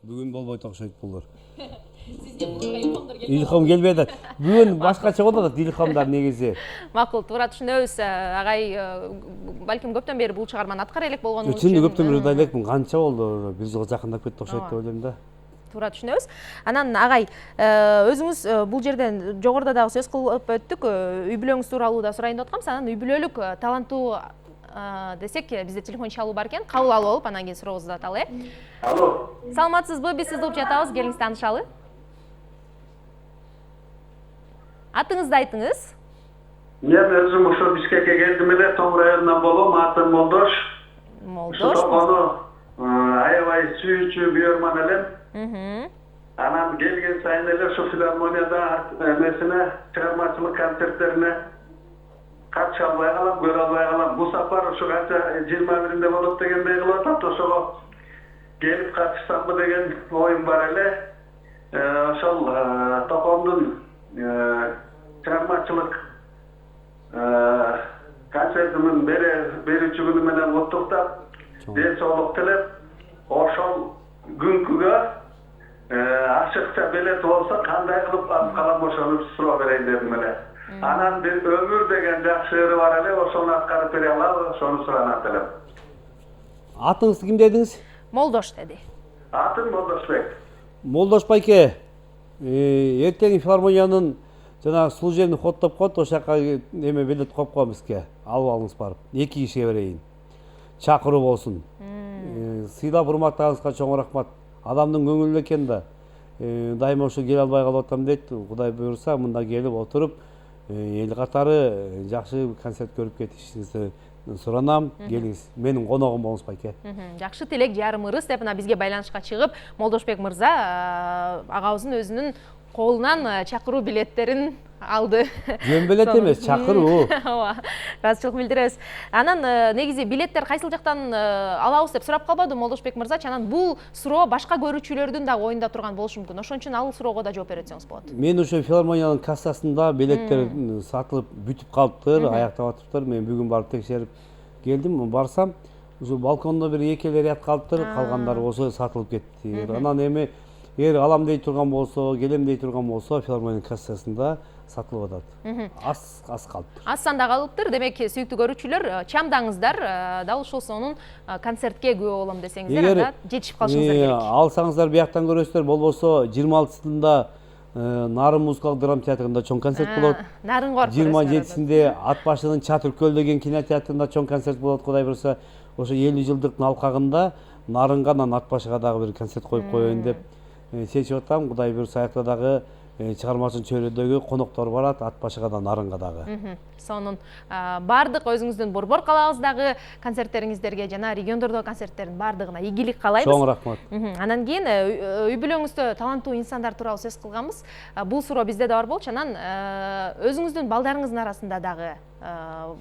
Бүгүн болбойт окшойт булар. Сизге буларга илхамдар келбейт. Илхам келбейт. Бүгүн башкача болот илхамдар негизи. Макул, туура түшүнөбүз. Агай, балким көптөн бери бул чыгарманы аткара элек болгонуңуз үчүн. Чын көптөн бери ырдай элекмин. Канча болду? Бир жылга жакындап кетти окшойт деп ойлойм да. Туура түшүнөбүз. Анан агай, өзүңүз бул жерден жогоруда дагы сөз кылып өттүк. Үй бүлөңүз тууралуу да сурайын деп аткам. Анан үй бүлөлүк таланттуу десек, бизде телефон чалуу бар экен. Кабыл алып алып, анан кийин сурообузду аталы. Алло. Саламатсызбы? Биз сизди угуп жатабыз. Келиңиз таанышалы. Атыңызды айтыңыз. Мен өзүм ошо Бишкекке келдим эле, Тоң районунан болом, атым Молдош. Молдош. Аябай сүйүүчү бүйөрман элем. Анан келген сайын эле ошо филармонияда эмесине, чыгармачылык концерттерине катыша албай калам, көрө албай калам. Бул сапар ошо канча 21-inde болот дегендей кылып атат. Ошого келип катышсамбы деген оюм бар эле. Ошол Токомдун чыгармачылык концертимин берүүчү күнү менен куттуктап, ден соолук тілеп, ошол күнкүгө ашыкча билет болсо кандай кылып алып калам, ошону суроо берейин дедим эле. Анан бир өмүр деген жакшы ыры бар эле, ошону аткарып бере алабы, ошону суранат элем. Атыңызды ким дедиңиз? Молдош деди. Атым Молдошбек. Молдош байке, эртең филармониянын жанагы служебный хоттоп коет, ошол жака эме билет коюп коем бизге. Алып алыңыз барып. 2 кишиге берейин. Чакыруу болсун. Сыйлап урматтаганыңызга чоң рахмат. Адамдын көңүлү экен да. Дайыма ошо келе албай калып атам дейт. Кудай буйрса, мында келип отуруп, эл катары жакшы концерт көрүп кетишиңизди суранам. Келиңиз. Менин коногум болуңуз байке. Жакшы тилек, жарым ырыс деп бизге байланышка чыгып, Молдошбек мырза агабыздын өзүнүн колунан чакыруу билеттерин алды. Жөн билет эмес, чакыруу. Ооба, ыраазычылык билдиребиз. Анан негизи билеттер кайсыл жактан алабыз деп сурап калбады Молдошбек мырза. Анан бул суроо башка көрүүчүлөрдүн да оюнда турган болушу мүмкүн. Ошон үчүн ал суроого да жооп бере өтсөңүз болот. Мен ошо филармониянын кассасында билеттер сатылып бүтүп калыптыр, аяктап атыптыр. Мен бүгүн барып текшерип келдим. Барсам, ошо балкондо бир 2 ряд калыптыр, калгандары ошо сатылып кетти. Анан эми алам дей турган болсо, келем дей турган болсо, филармониянын кассасында сатылып атат. Аз калыптыр. Аз санда калыптыр. Демек, сүйүктүү көрүүчүлөр, чамдаңыздар, дал ушул сонун концертке күбө болом десеңиздер, анда жетишип калышыңыздар керек. Алсаңыздар бияктан көрөсүздөр, болбосо 26-сында Нарын музыкалык драма театрында чоң концерт болот. Нарынга барып 27-синде Ат башынын Чатыркөл деген кинотеатрында чоң концерт болот, Кудай буйрса. Ошо 50 жылдыктын алкагында Нарынга, анан Ат башыга дагы бир концерт коюп коеюн деп чечип атам. Кудай буйрса, аякта дагы чыгармачылык чөйрөдөгү коноктор барат, Ат башыга да, Нарынга дагы. Сонун бардык өзүңүздүн Борбор калабыздагы концерттериңиздерге жана региондордогу концерттердин бардыгына ийгилик каалайбыз. Чоң рахмат. Анан кийин үй бүлөңүздө таланттуу инсандар тууралуу сөз кылганбыз. Бул суроо бизде да бар болчу. Анан өзүңүздүн балдарыңыздын арасында дагы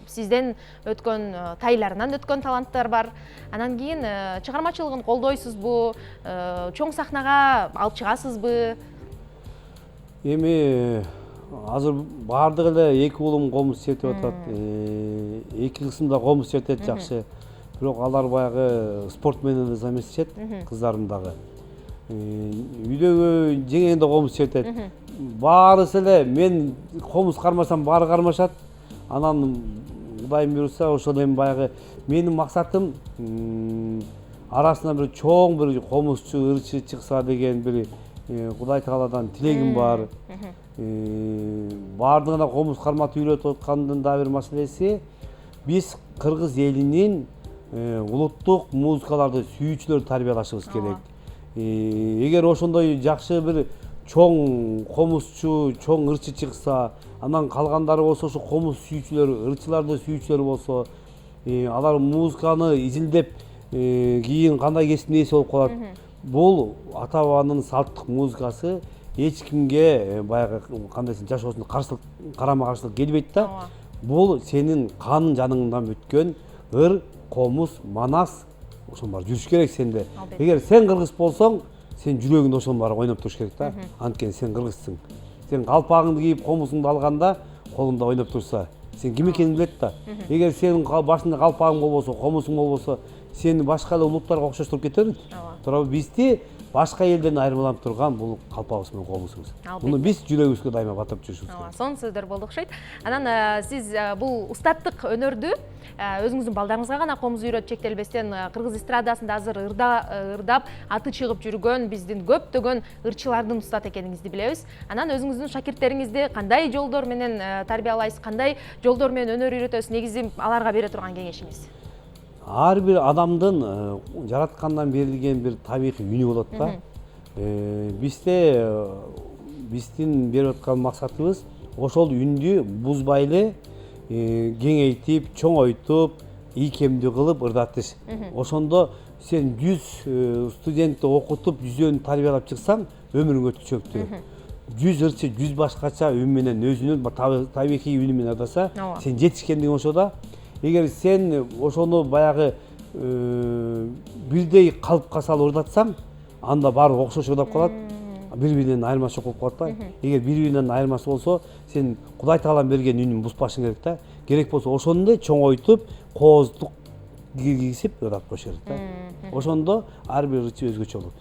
сизден өткөн тайларынан өткөн таланттар бар. Анан кийин чыгармачылыгын колдойсузбу, чоң сахнага алып чыгасызбы? Эми азыр баардыгы эле эки уулум комуз чертип атат. Эки кызым комуз чертет жакшы. Бирок алар баягы спортмен эле заместишет, кыздарым дагы. Үйдөгү жеңең да комуз чертет. Баарысы эле мен комуз кармасам баары кармашат. Анан Кудайым буйруса ошол эми баягы менин максатым арасынан бир чоң бир комузчу, ырчы чыкса деген бир Кудай Тааладан тилегим бар. Баардыгына комуз карматып үйрөтүп аткандын да бир маселеси биз кыргыз элинин улуттук музыкаларды сүйүүчүлөр тарбиялашыбыз керек. Эгер ошондой жакшы бир чоң комузчу, чоң ырчы чыкса, анан калгандары болсо ошо комуз сүйүүчүлөр, ырчыларды сүйүүчүлөр болсо, алар музыканы изилдеп кийин кандай кесиптин ээси болуп калат. Бул ата бабанын салттык музыкасы эч кимге баягы кандай жашоосунда каршылык, карама каршылык келбейт да. Бул сенин кан жаныңдан бүткөн ыр, комуз, манас ошонун баары жүрүш керек сенде. Эгер сен кыргыз болсоң, сен жүрөгүңдө ошонун баары ойноп туруш керек да. Анткени сен кыргызсың. Сен калпагыңды кийип, комузуңду алганда колуңда ойноп турса, сен ким экенин билет да. Эгер сенин башында калпагың болбосо, комузуң болбосо, сени башка эле улуттарга окшоштуруп кетербит. Туурабы бизди башка элден айырмаланып турган бул калпагыбыз менен комузубуз. Муну биз жүрөгүбүзгө дайыма батырып жүрүшүбүз керек. Сонун сөздөр болду окшойт. Анан сиз бул устаттык өнөрдү өзүңүздүн балдарыңызга гана комуз үйрөтүп чектелбестен кыргыз эстрадасында азыр ырдап аты чыгып жүргөн биздин көптөгөн ырчылардын устат экениңизди билебиз. Анан өзүңүздүн шакирттериңизди кандай жолдор менен тарбиялайсыз, кандай жолдор менен өнөр үйрөтөсүз, негизи аларга бере турган кеңешиңиз? Ар бир адамдын жараткандан берилген бир табигый үнү болот да. Биздин берип аткан максатыбыз ошол үндү бузбай эле кеңейтип, чоңойтуп, ийкемдүү кылып ырдатыш. Ошондо сен 100 студентти окутуп, 100өн тарбиялап чыксаң, өмүрүңө түшөктү. 100 ырчы, 100 башкача үн менен өзүнүн табигый үнү менен ырдаса, сен жетишкендигиң ошодо. Эгер сен ошону баягы бирдей калыпка салып ырдатсаң, анда баары окшош ырдап калат. Бири-биринен айырмачы болуп калат да. Эгер бири-биринен айырмасы болсо, сен Кудай Таалам берген үнүн бузбашың керек да. Керек болсо ошондой чоңойтуп, кооздук киргизип ырдап коюш керек да. Ошондо ар бир ырчы өзгөчө болот.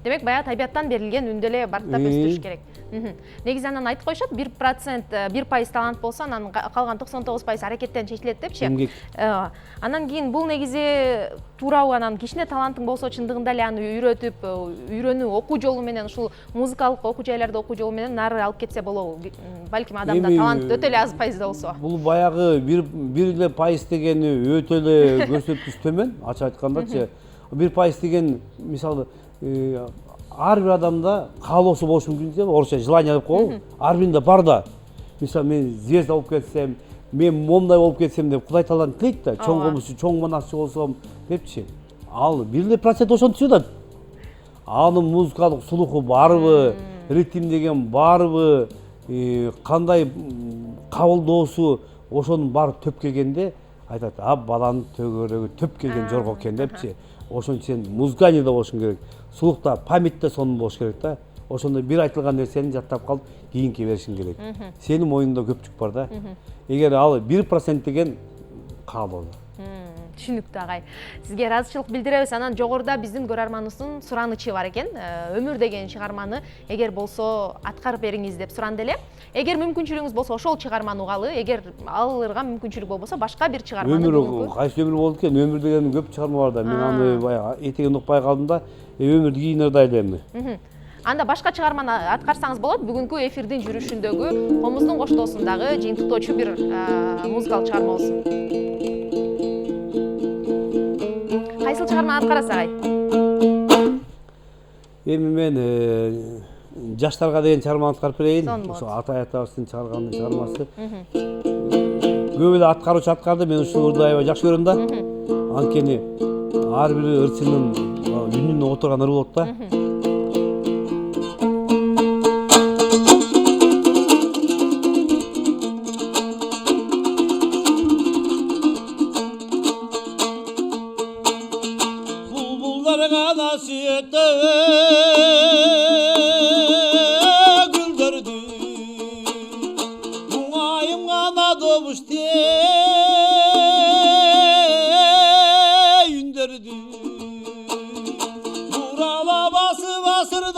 Демек баягы табияттан берилген үндү эле бартап өстүрүш керек. Негизи анан айтып коюшат, 1%, 1% талант болсо, анан калган 99% аракеттен чечилет депчи. Анан кийин бул негизи туурабы, анан кичине талантың болсо чындыгында эле аны үйрөтүп, үйрөнүү окуу жолу менен, ушул музыкалык окуу жайларда окуу жолу менен нары алып кетсе болобу? Балким адамда талант өтө эле аз пайызда болсо. Бул баягы бир эле пайыз дегени өтө эле көрсөткүч төмөн, ачык айткандачы. 1% деген мисалы ар бир адамда каалоосу болушу мүмкүн деп, орусча желание деп коебу. Ар биринде бар да. Мисалы мен звезда болуп кетсем, мен момундай болуп кетсем деп Кудай Тааладан тилейт да, чоң комузчу, чоң манасчы болсом депчи. Ал 1% ошону түшүп атат. Анын музыкалык слуху барбы, ритм деген барбы, кандай кабылдоосу ошонун баары төп келгенде айтат, баланын төгөрөгү төп келген жорго экен депчи. Ошон сен музыкальный да болушуң керек. Слухта, памятьте сонун болуш керек да. Ошондо бир айтылган нерсени жаттап калып, кийинки беришиң керек. Сенин моюңда көпчүлүк бар да. Эгер ал 1% деген каалоо. Түшүнүктүү агай. Сизге ыраазычылык билдиребиз. Анан жогоруда биздин көрөрманыбыздын суранычы бар экен. Өмүр деген чыгарманы эгер болсо аткарып бериңиз деп суранды эле. Эгер мүмкүнчүлүгүңүз болсо ошол чыгарманы угалы, эгер алырга мүмкүнчүлүк болбосо башка бир чыгарманы. Өмүр кайсы өмүр болот экен? Өмүр деген көп чыгарма бар да. Мен аны баягы этеген укпай калдым да. Өмүрдү кийин ырдайлы эми. Анда башка чыгарманы аткарсаңыз болот. Бүгүнкү эфирдин жүрүшүндөгү комуздун коштоосундагы жыйынтыктоочу бир музыкалык чыгарма болсун. Кайсыл чыгарманы аткарасыз агай? Эми мен жаштарга деген чыгарманы аткарып берейин. Ошо атай атабыздын чыгарган чыгармасы. Көп эле аткаруучу аткарды, мен ушул ырды аябай жакшы көрөм да. Анткени ар бир ырчынын үнүнө отурган ыр болот да.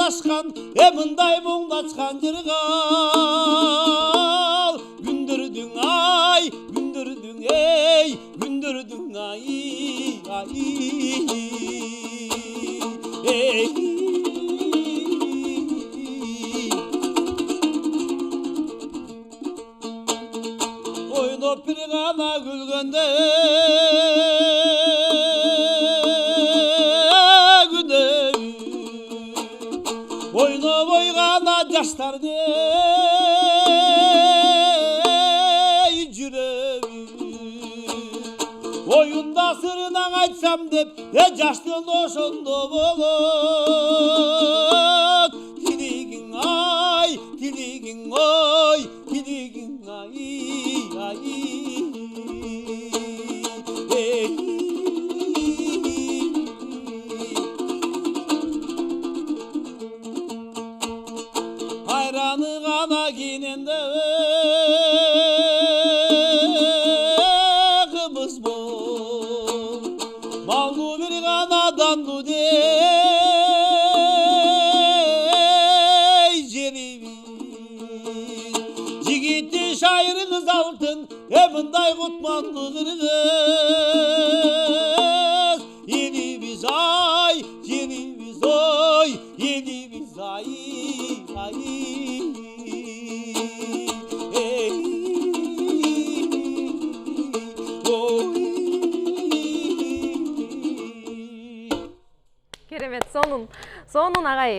адашқан мындай мұңдашқан жырғал күндірдің ай күндірдің ей күндірдің ай ойнап бір ғана күлгенде ойнап ойғана жаштарды жүрегі ойында сырынан айтсам деп жаштың ошондо болот тилигиң ой тилигиң ай айраны ғана кененде қымыз бол малу бір ғана данду дей жеребіз жігітте шайыр қыз алтын мындай құтманды қырғыз елебіз ай жеребіз ой елебіз ай керемет. Сонун агай,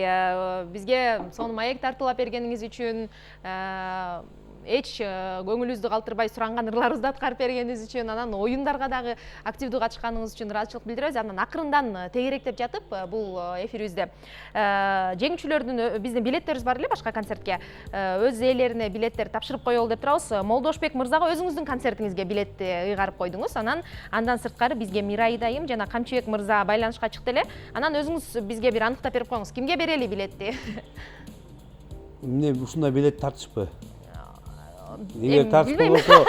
бизге сону маек тартуулап бергениңиз үчүн, эч көңүлүбүздү калтырбай суранган ырларыбызды аткарып бергениңиз үчүн, анан оюндарга дагы активдүү катышканыңыз үчүн ыраазычылык билдиребиз. Анан акырындан тегеректеп жатып бул эфирибизде жеңүүчүлөрдүн биздин билеттерибиз бар эле башка концертке. Өз ээлерине билеттер тапшырып коелу деп турабыз. Молдошбек мырзага өзүңүздүн концертиңизге билетти ыйгарып койдуңуз. Андан сырткары бизге Мирай дайым жана Камчыбек мырза байланышка чыкты эле. Анан өзүңүз бизге бир аныктап берип коюңуз. Кимге берели билетти? Эмне ушундай билет тартышпы? Эгер тартышпы болсо,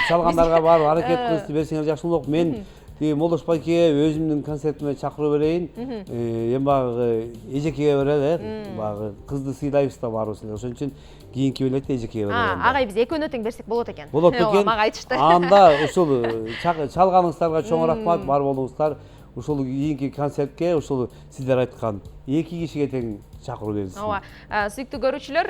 чалгандарга барып аракет кылышты берсеңер жакшы болот. Мен Молдошбай акеге өзүмдүн концертиме чакыруу берейин. Эми багы эжекеге берели, багы кызды сыйлайбыз да барыбыз эле. Ошон үчүн кийинки билетти эжекеге берели. Агай биз экөөнө тең берсек болот экен. Болот экен. Мага айтышты. Анда ушул чалганыңыздарга чоң рахмат, бар болуңуздар. Ушул кийинки концертке ушул сиздер айткан 2 кишиге тең чакыруу берилсин. Ооба. Сүйүктүү көрүүчүлөр,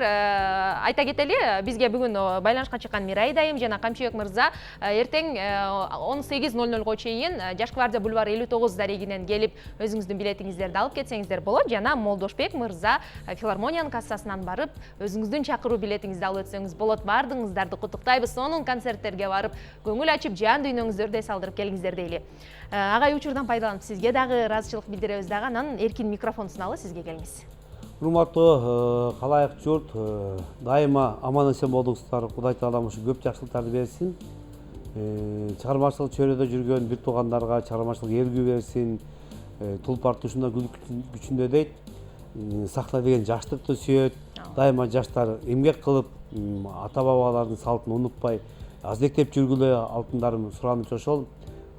айта кетели, бизге бүгүн байланышка чыккан Мирай дайым жана Камчыбек мырза эртең 18:00 чейин Жаш Гвардия бульвары 59 дарегинен келип, өзүңүздүн билетиңиздерди алып кетсеңиздер болот. Жана Молдошбек мырза филармониянын кассасынан барып, өзүңүздүн чакыруу билетиңизди алып өтсөңүз болот. Бардыгыңыздарды куттуктайбыз. Сонун концерттерге барып, көңүл ачып, жан дүйнөңүздү өрдөй салдырып келиңиздер дейли. Агай, учурдан пайдаланып сизге дагы ыраазычылык билдиребиз дагы. Анан эркин микрофон суналы, сизге келиңиз. Урматтуу калайык журт, дайыма аман эсен болуңуздар. Кудай таалам ушу көп жакшылыктарды берсин. Чыгармачылык чөйрөдө жүргөн бир туугандарга чыгармачылык эргүү берсин. Тулпар тушунда гүл күчүндө дейт. Сакта деген жаштыкты сүйөт. Дайыма жаштар эмгек кылып, ата бабалардын салтын унутпай, аздектеп жүргүлө, алтындарым суранып жошол.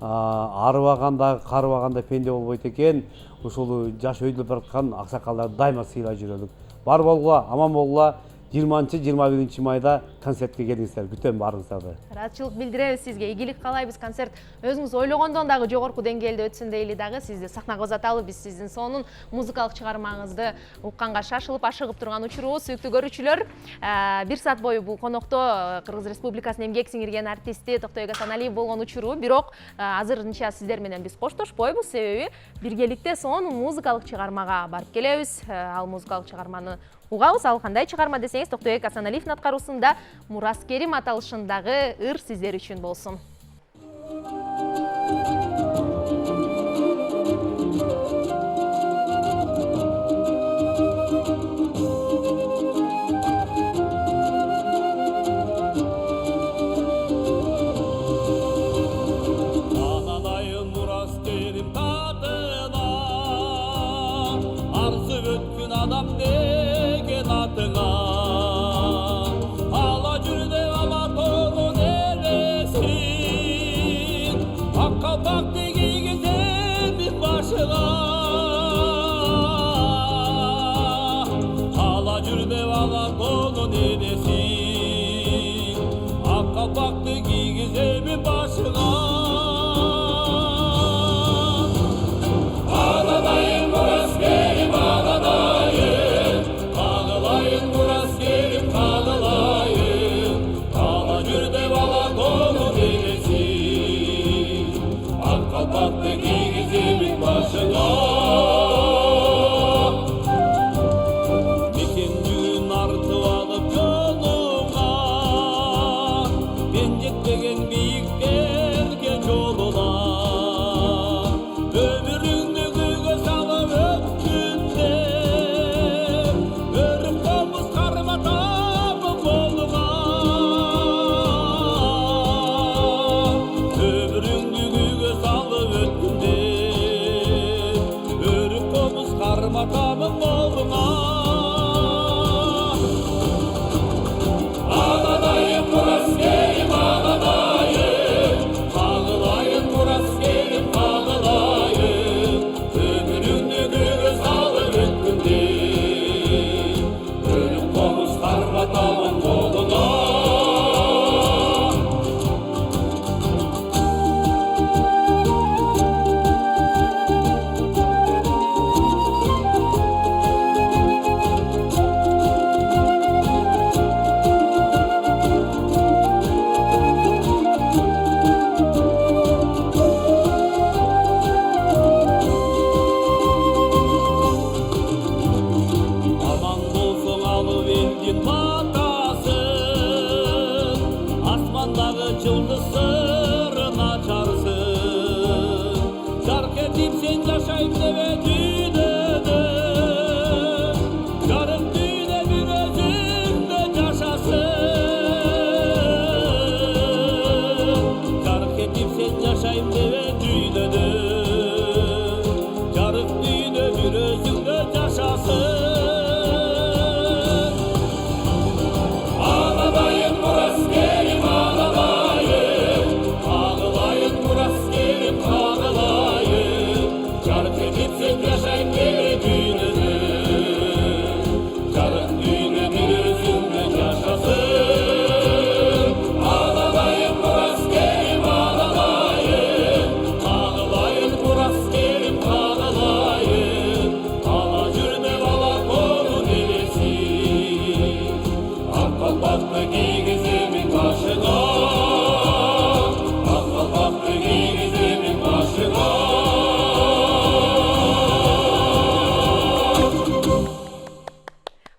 Арыбаганда, карыбаганда пенде болбойт экен. Ушул жаш өйдөлүп бараткан аксакалдарды дайыма сыйлай жүрөлүк. Бар болгула, аман болгула. 20-21 майда концертке келиңиздер. Күтөм барыңыздарды. Ыраазычылык билдиребиз сизге. Ийгилик каалайбыз. Концерт өзүңүз ойлогондон дагы жогорку деңгээлде өтсүн дейли дагы. Сизди сахнага узаталы. Биз сиздин сонун музыкалык чыгармаңызды укканга шашылып, ашыгып турган учурубуз. Сүйүктүү көрүүчүлөр, 1 саат бою бул конокто Кыргыз Республикасынын эмгек сиңирген артисти Токтой Гасаналиев болгон учуру. Бирок азырынча сиздер менен биз коштошпойбуз. Себеби биргеликте сонун музыкалык чыгармага барып келебиз. Ал музыкалык чыгарманы угабыз. Ал кандай чыгарма десеңиз, Токтой Гасаналиевдин аткаруусунда Мурас Керим аталышындагы ыр сиздер үчүн болсун. Анадайын Мурас Керим татына, арзып өткөн адам деген атыңа. Ала жүрдө ала тоонун элесин, ак калпакты кийгизем бир башыга.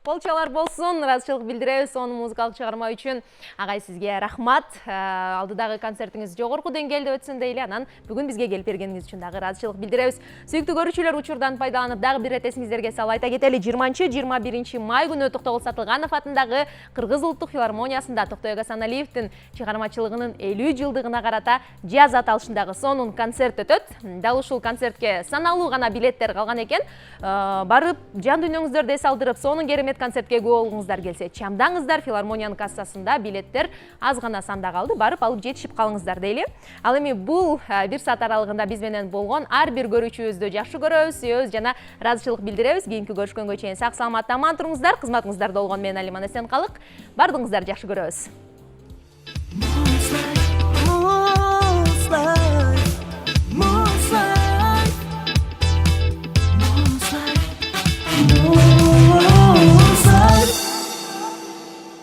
Колчалар болсун, ыраазычылык билдиребиз сонун музыкалык чыгарма үчүн. Агай, сизге рахмат. Алдыдагы концертиңиз жогорку деңгээлде өтсүн дейли, анан бүгүн бизге келип бергениңиз үчүн дагы ыраазычылык билдиребиз. Сүйүктүү көрүүчүлөр, учурдан пайдаланып дагы бир рет эсиңиздерге салып айта кетели. 20-21 май күнү Токтогул Сатылганов атындагы Кыргыз улуттук филармониясында Токтой Гасаналиевдин чыгармачылыгынын 50 жылдыгына карата жаз аталышындагы сонун концерт өтөт. Дал ушул концертке саналуу гана билеттер калган экен. Барып, жан дүйнөңүздөрдү эс алдырып, сонун керемет концертке күбө болгуңуздар келсе, чамдаңыздар, филармониянын кассасында билеттер аз гана санда калды. Барып алып жетишип калыңыздар дейли. Ал эми бул 1 саат аралыгында биз менен болгон ар бир көрүүчүбүздү жакшы көрөбүз, сүйөбүз жана ыраазычылык билдиребиз. Кийинки көрүшкөнгө чейин сак саламатта аман туруңуздар. Кызматыңыздарда болгон мен Алиман Эсенкалык. Бардыгыңыздарды жакшы көрөбүз.